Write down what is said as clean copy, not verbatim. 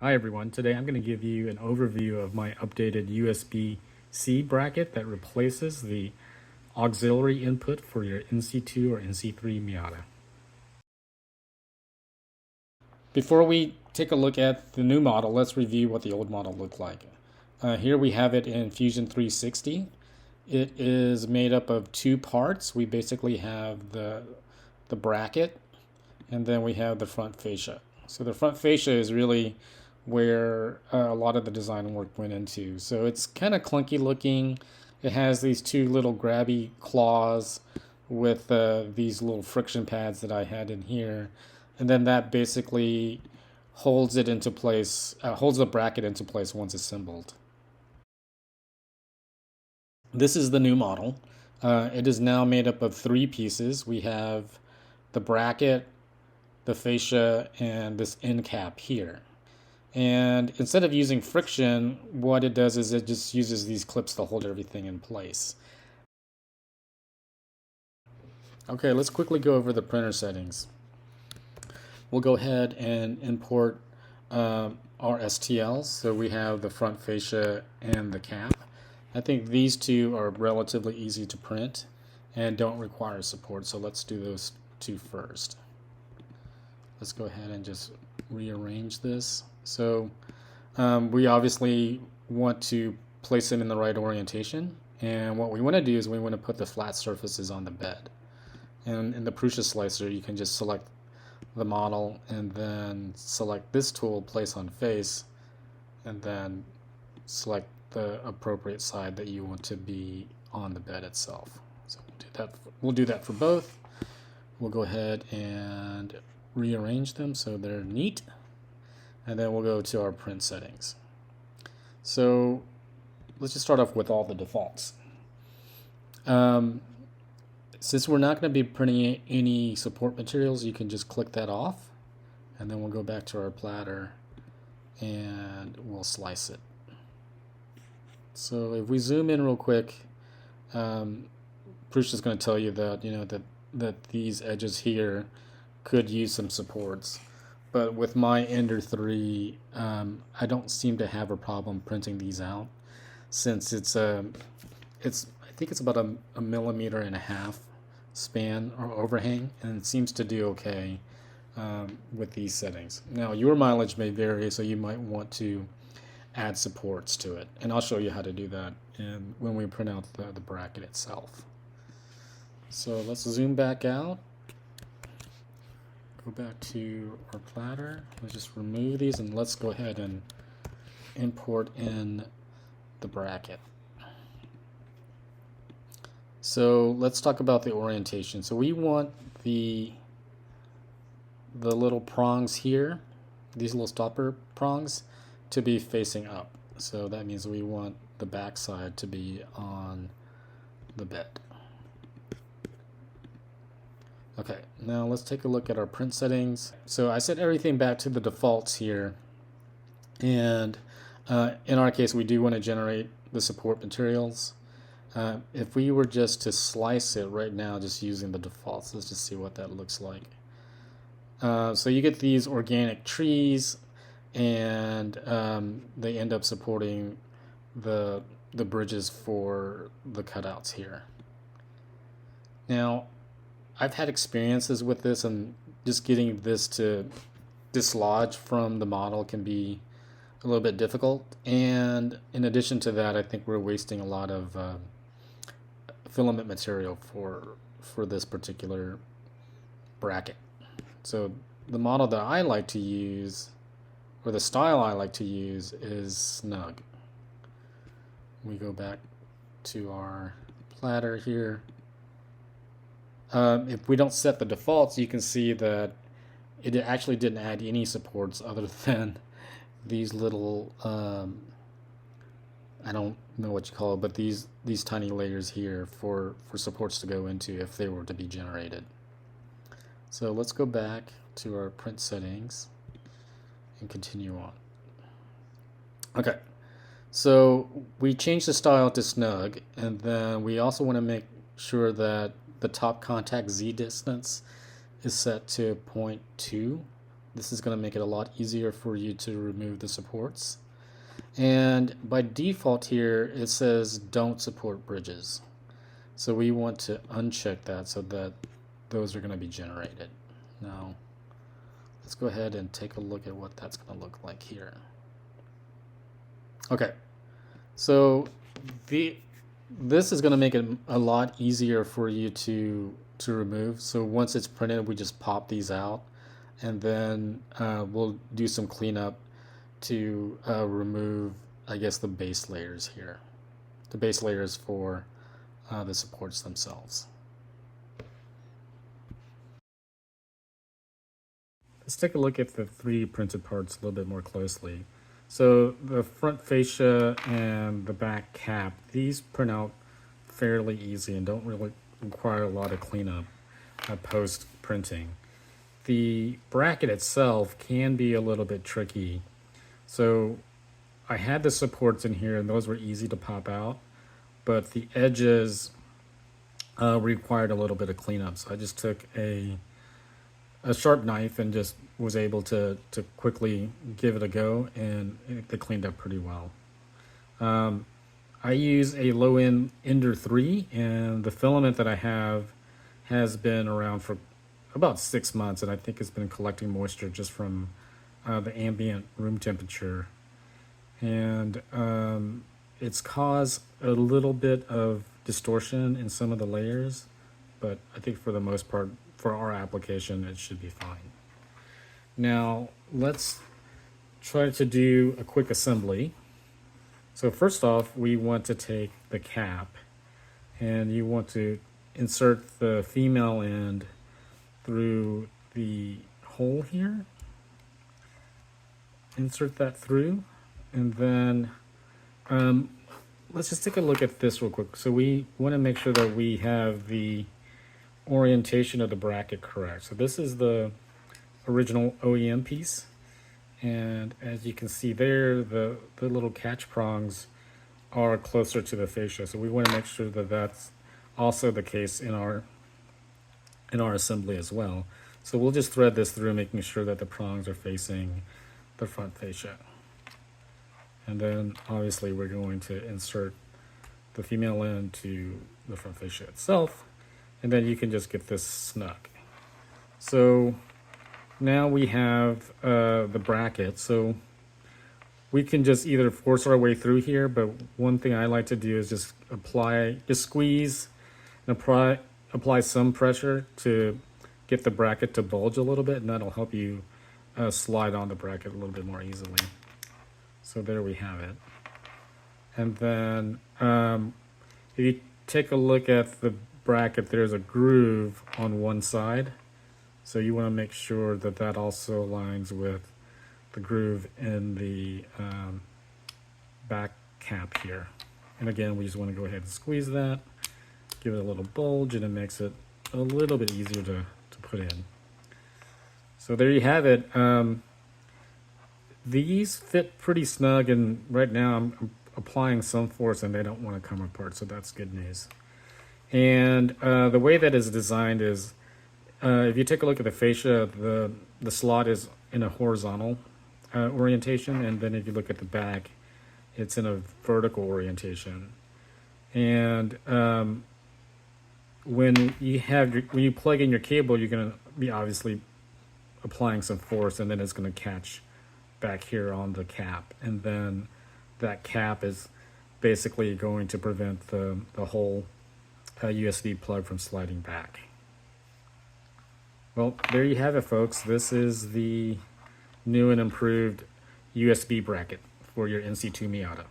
Hi everyone, today I'm going to give you an overview of my updated USB-C bracket that replaces the auxiliary input for your NC2 or NC3 Miata. Before we take a look at the new model, let's review what the old model looked like. Here we have it in Fusion 360. It is made up of two parts. We basically have the bracket, and then we have the front fascia. So the front fascia is really where a lot of the design work went into. So it's kind of clunky looking. It has these two little grabby claws with these little friction pads that I had in here. And then that basically holds it into place, holds the bracket into place once assembled. This is the new model. It is now made up of three pieces. We have the bracket, the fascia, and this end cap here. And instead of using friction, what it does is it just uses these clips to hold everything in place. Okay, let's quickly go over the printer settings. We'll go ahead and import our STLs. So we have the front fascia and the cap. I think these two are relatively easy to print and don't require support. So let's do those two first. Let's go ahead and just rearrange this. So we obviously want to place them in the right orientation. And what we want to do is we want to put the flat surfaces on the bed. And in the Prusa slicer, you can just select the model and then select this tool, place on face, and then select the appropriate side that you want to be on the bed itself. So we'll do that for both. We'll go ahead and rearrange them so they're neat. And then we'll go to our print settings. So let's just start off with all the defaults. Since we're not going to be printing any support materials, you can just click that off. And then we'll go back to our platter and we'll slice it. So if we zoom in real quick, Prusa is going to tell you that, that these edges here could use some supports. But with my Ender 3, I don't seem to have a problem printing these out, since I think it's about a 1.5 millimeter span or overhang, and it seems to do okay with these settings. Now your mileage may vary, so you might want to add supports to it, and I'll show you how to do that when we print out the bracket itself. So let's zoom back out. Go back to our platter. Let's just remove these and let's go ahead and import in the bracket. So let's talk about the orientation. So we want the little prongs here, these little stopper prongs, to be facing up. So that means we want the back side to be on the bed. Okay, now let's take a look at our print settings. So I set everything back to the defaults here. And in our case, we do want to generate the support materials. If we were just to slice it right now, just using the defaults, let's just see what that looks like. So you get these organic trees, and they end up supporting the bridges for the cutouts here. Now, I've had experiences with this, and just getting this to dislodge from the model can be a little bit difficult. And in addition to that, I think we're wasting a lot of filament material for this particular bracket. So the model that I like to use, or the style I like to use, is snug. We go back to our platter here. If we don't set the defaults, you can see that it actually didn't add any supports other than these little, I don't know what you call it, but these tiny layers here for supports to go into if they were to be generated. So let's go back to our print settings and continue on. Okay, so we changed the style to snug, and then we also want to make sure that the top contact Z distance is set to 0.2 This is going to make it a lot easier for you to remove the supports. And by default here, it says don't support bridges. So we want to uncheck that so that those are going to be generated. Now, let's go ahead and take a look at what that's going to look like here. Okay, so this is going to make it a lot easier for you to remove. So once it's printed, we just pop these out, and then we'll do some cleanup to remove, I guess, the base layers here. The base layers for the supports themselves. Let's take a look at the three printed parts a little bit more closely. So the front fascia and the back cap, these print out fairly easy and don't really require a lot of cleanup post printing. The bracket itself can be a little bit tricky. So I had the supports in here and those were easy to pop out, but the edges required a little bit of cleanup. So I just took a sharp knife and just was able to quickly give it a go, and it cleaned up pretty well. I use a low-end NC2-3, and the filament that I have has been around for about 6 months, and I think it's been collecting moisture just from the ambient room temperature. And it's caused a little bit of distortion in some of the layers, but I think for the most part, for our application, it should be fine. Now, let's try to do a quick assembly. So first off, we want to take the cap, and you want to insert the female end through the hole here. Insert that through, and then let's just take a look at this real quick. So we want to make sure that we have the orientation of the bracket correct. So this is the original OEM piece, and as you can see there, the little catch prongs are closer to the fascia. So we want to make sure that that's also the case in our assembly as well. So we'll just thread this through, making sure that the prongs are facing the front fascia. And then obviously we're going to insert the female end to the front fascia itself, and then you can just get this snug. So now we have the bracket. So we can just either force our way through here, but one thing I like to do is just squeeze and apply some pressure to get the bracket to bulge a little bit, and that'll help you slide on the bracket a little bit more easily. So there we have it. And then if you take a look at the bracket, there's a groove on one side. So you want to make sure that that also aligns with the groove in the back cap here. And again, we just want to go ahead and squeeze that, give it a little bulge, and it makes it a little bit easier to put in. So there you have it. These fit pretty snug, and right now I'm applying some force and they don't want to come apart, so that's good news. And the way that is designed is, if you take a look at the fascia, the slot is in a horizontal orientation, and then if you look at the back, it's in a vertical orientation. And when you plug in your cable, you're going to be obviously applying some force, and then it's going to catch back here on the cap, and then that cap is basically going to prevent the whole USB plug from sliding back. Well, there you have it, folks. This is the new and improved USB bracket for your NC2 Miata.